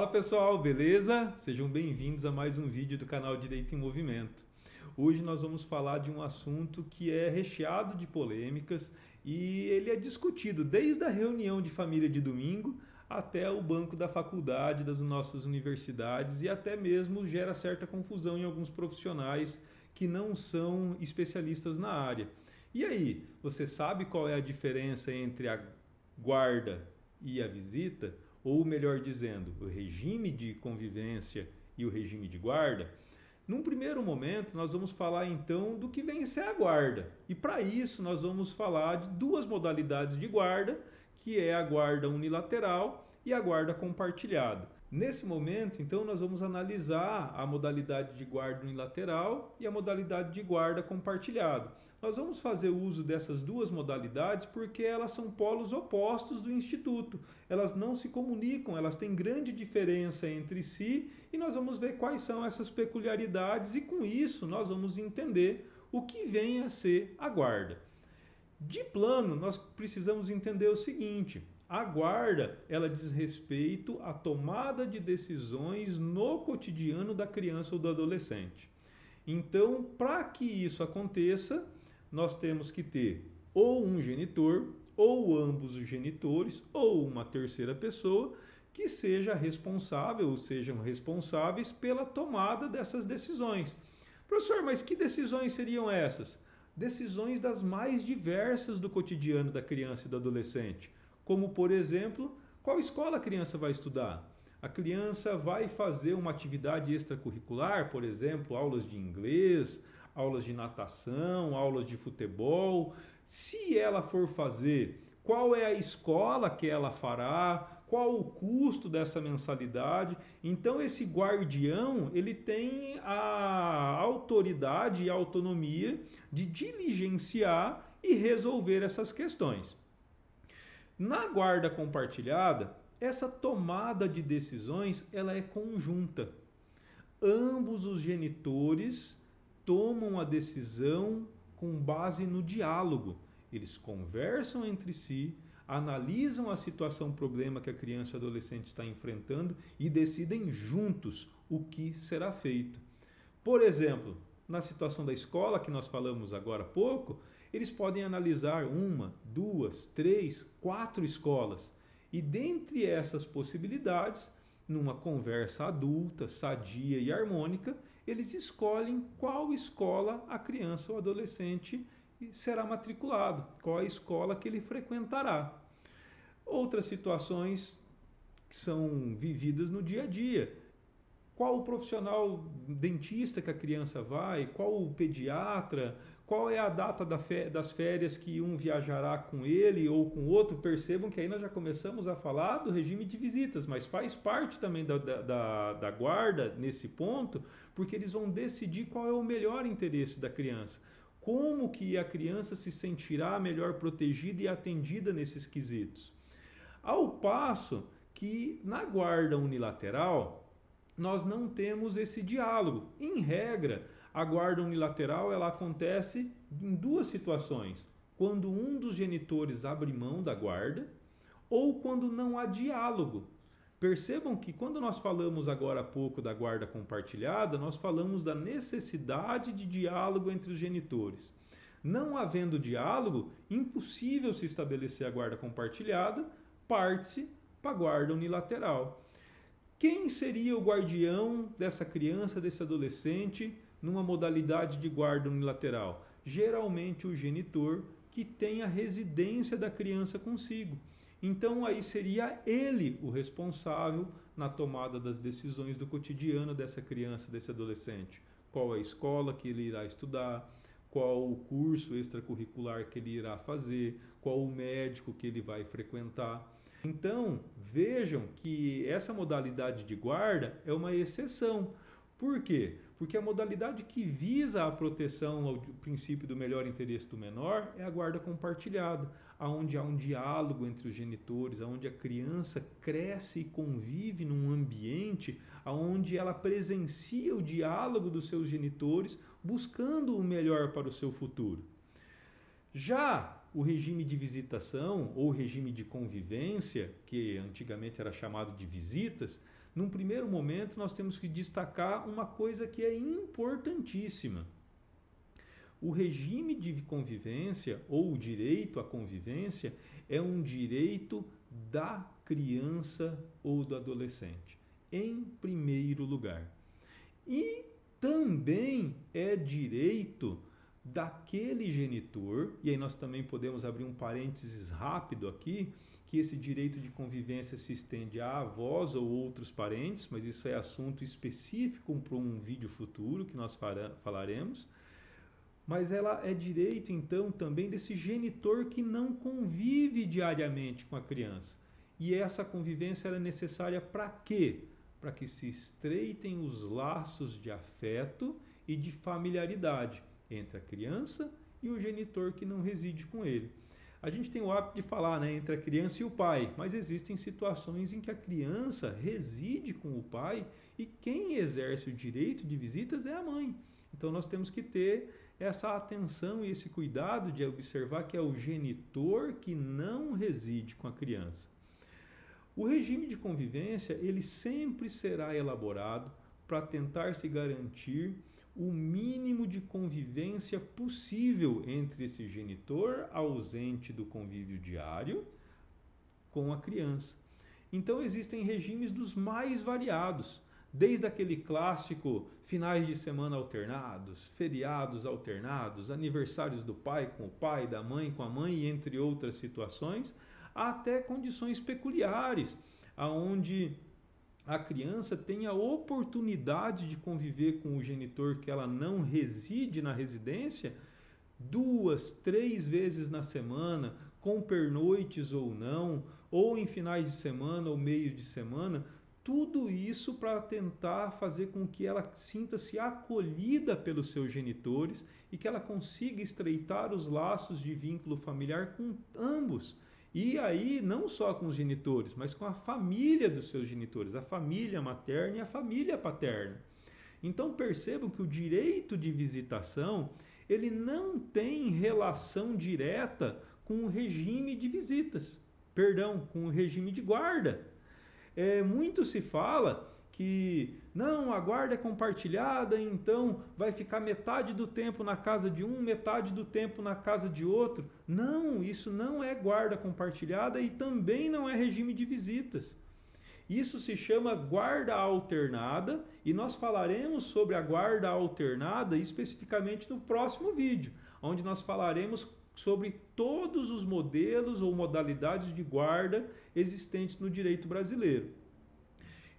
Fala pessoal, beleza? Sejam bem-vindos a mais um vídeo do canal Direito em Movimento. Hoje nós vamos falar de um assunto que é recheado de polêmicas e ele é discutido desde a reunião de família de domingo até o banco da faculdade das nossas universidades e até mesmo gera certa confusão em alguns profissionais que não são especialistas na área. E aí, você sabe qual é a diferença entre a guarda e a visita? Ou melhor dizendo, o regime de convivência e o regime de guarda? Num primeiro momento, nós vamos falar então do que vem a ser a guarda. E para isso, nós vamos falar de duas modalidades de guarda, que é a guarda unilateral e a guarda compartilhada. Nesse momento, então, nós vamos analisar a modalidade de guarda unilateral e a modalidade de guarda compartilhada. Nós vamos fazer uso dessas duas modalidades porque elas são polos opostos do Instituto. Elas não se comunicam, elas têm grande diferença entre si e nós vamos ver quais são essas peculiaridades e com isso nós vamos entender o que vem a ser a guarda. De plano, nós precisamos entender o seguinte: a guarda, ela diz respeito à tomada de decisões no cotidiano da criança ou do adolescente. Então, para que isso aconteça, nós temos que ter ou um genitor, ou ambos os genitores, ou uma terceira pessoa que seja responsável ou sejam responsáveis pela tomada dessas decisões. Professor, mas que decisões seriam essas? Decisões das mais diversas do cotidiano da criança e do adolescente. Como, por exemplo, qual escola a criança vai estudar? A criança vai fazer uma atividade extracurricular, por exemplo, aulas de inglês, aulas de natação, aulas de futebol. Se ela for fazer, qual é a escola que ela fará? Qual o custo dessa mensalidade? Então, esse guardião, ele tem a autoridade e a autonomia de diligenciar e resolver essas questões. Na guarda compartilhada, essa tomada de decisões ela é conjunta. Ambos os genitores tomam a decisão com base no diálogo. Eles conversam entre si, analisam a situação, problema que a criança ou adolescente está enfrentando e decidem juntos o que será feito. Por exemplo, na situação da escola que nós falamos agora há pouco, eles podem analisar uma, duas, três, quatro escolas. E dentre essas possibilidades, numa conversa adulta, sadia e harmônica, eles escolhem qual escola a criança ou adolescente será matriculado, qual a escola que ele frequentará. Outras situações que são vividas no dia a dia. Qual o profissional dentista que a criança vai? Qual o pediatra? Qual é a data das férias que um viajará com ele ou com outro? Percebam que aí nós já começamos a falar do regime de visitas, mas faz parte também da guarda nesse ponto, porque eles vão decidir qual é o melhor interesse da criança. Como que a criança se sentirá melhor protegida e atendida nesses quesitos. Ao passo que na guarda unilateral, nós não temos esse diálogo. Em regra, a guarda unilateral ela acontece em duas situações. Quando um dos genitores abre mão da guarda ou quando não há diálogo. Percebam que quando nós falamos agora há pouco da guarda compartilhada, nós falamos da necessidade de diálogo entre os genitores. Não havendo diálogo, impossível se estabelecer a guarda compartilhada, parte-se para a guarda unilateral. Quem seria o guardião dessa criança, desse adolescente, numa modalidade de guarda unilateral? Geralmente o genitor que tem a residência da criança consigo. Então aí seria ele o responsável na tomada das decisões do cotidiano dessa criança, desse adolescente. Qual a escola que ele irá estudar, qual o curso extracurricular que ele irá fazer, qual o médico que ele vai frequentar. Então, vejam que essa modalidade de guarda é uma exceção. Por quê? Porque a modalidade que visa a proteção ao princípio do melhor interesse do menor é a guarda compartilhada, onde há um diálogo entre os genitores, onde a criança cresce e convive num ambiente onde ela presencia o diálogo dos seus genitores, buscando o melhor para o seu futuro. Já o regime de visitação ou regime de convivência, que antigamente era chamado de visitas, num primeiro momento nós temos que destacar uma coisa que é importantíssima. O regime de convivência ou o direito à convivência é um direito da criança ou do adolescente, em primeiro lugar. E também é direito daquele genitor, e aí nós também podemos abrir um parênteses rápido aqui, que esse direito de convivência se estende a avós ou outros parentes, mas isso é assunto específico para um vídeo futuro que nós falaremos. Mas ela é direito, então, também desse genitor que não convive diariamente com a criança. E essa convivência é necessária para quê? Para que se estreitem os laços de afeto e de familiaridade entre a criança e o genitor que não reside com ele. A gente tem o hábito de falar, né, entre a criança e o pai, mas existem situações em que a criança reside com o pai e quem exerce o direito de visitas é a mãe. Então nós temos que ter essa atenção e esse cuidado de observar que é o genitor que não reside com a criança. O regime de convivência, ele sempre será elaborado para tentar se garantir o mínimo de convivência possível entre esse genitor ausente do convívio diário com a criança. Então existem regimes dos mais variados, desde aquele clássico finais de semana alternados, feriados alternados, aniversários do pai com o pai, da mãe com a mãe, entre outras situações, até condições peculiares, aonde a criança tem a oportunidade de conviver com o genitor que ela não reside na residência 2, 3 vezes na semana, com pernoites ou não, ou em finais de semana ou meio de semana, tudo isso para tentar fazer com que ela sinta-se acolhida pelos seus genitores e que ela consiga estreitar os laços de vínculo familiar com ambos. E aí, não só com os genitores, mas com a família dos seus genitores, a família materna e a família paterna. Então percebam que o direito de visitação, ele não tem relação direta com o regime de visitas, com o regime de guarda. Muito se fala que não, a guarda é compartilhada, então vai ficar metade do tempo na casa de um, metade do tempo na casa de outro. Não, isso não é guarda compartilhada e também não é regime de visitas. Isso se chama guarda alternada e nós falaremos sobre a guarda alternada especificamente no próximo vídeo, onde nós falaremos sobre todos os modelos ou modalidades de guarda existentes no direito brasileiro.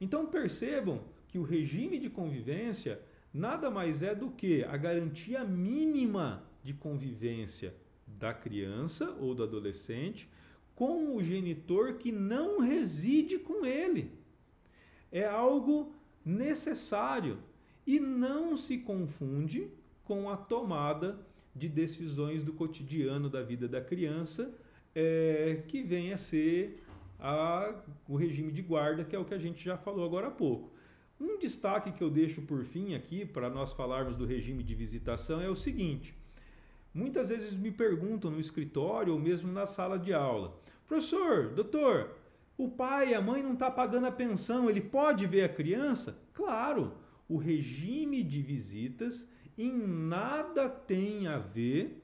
Então percebam que o regime de convivência nada mais é do que a garantia mínima de convivência da criança ou do adolescente com o genitor que não reside com ele. É algo necessário e não se confunde com a tomada de decisões do cotidiano da vida da criança, que vem a ser o regime de guarda, que é o que a gente já falou agora há pouco. Um destaque que eu deixo por fim aqui, para nós falarmos do regime de visitação, é o seguinte: muitas vezes me perguntam no escritório ou mesmo na sala de aula: professor, doutor, o pai e a mãe não estão pagando a pensão, ele pode ver a criança? Claro, o regime de visitas em nada tem a ver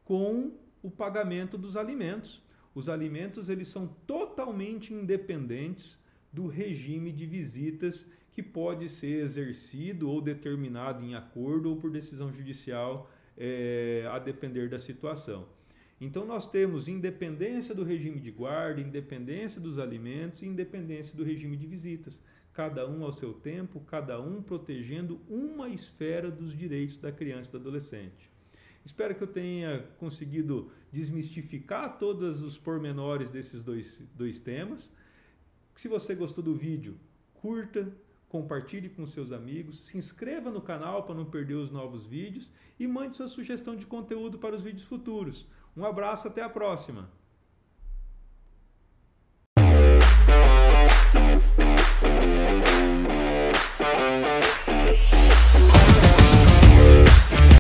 com o pagamento dos alimentos. Os alimentos, eles são totalmente independentes do regime de visitas que pode ser exercido ou determinado em acordo ou por decisão judicial, a depender da situação. Então nós temos independência do regime de guarda, independência dos alimentos e independência do regime de visitas. Cada um ao seu tempo, cada um protegendo uma esfera dos direitos da criança e do adolescente. Espero que eu tenha conseguido desmistificar todos os pormenores desses dois temas. Se você gostou do vídeo, curta, compartilhe com seus amigos, se inscreva no canal para não perder os novos vídeos e mande sua sugestão de conteúdo para os vídeos futuros. Um abraço, até a próxima!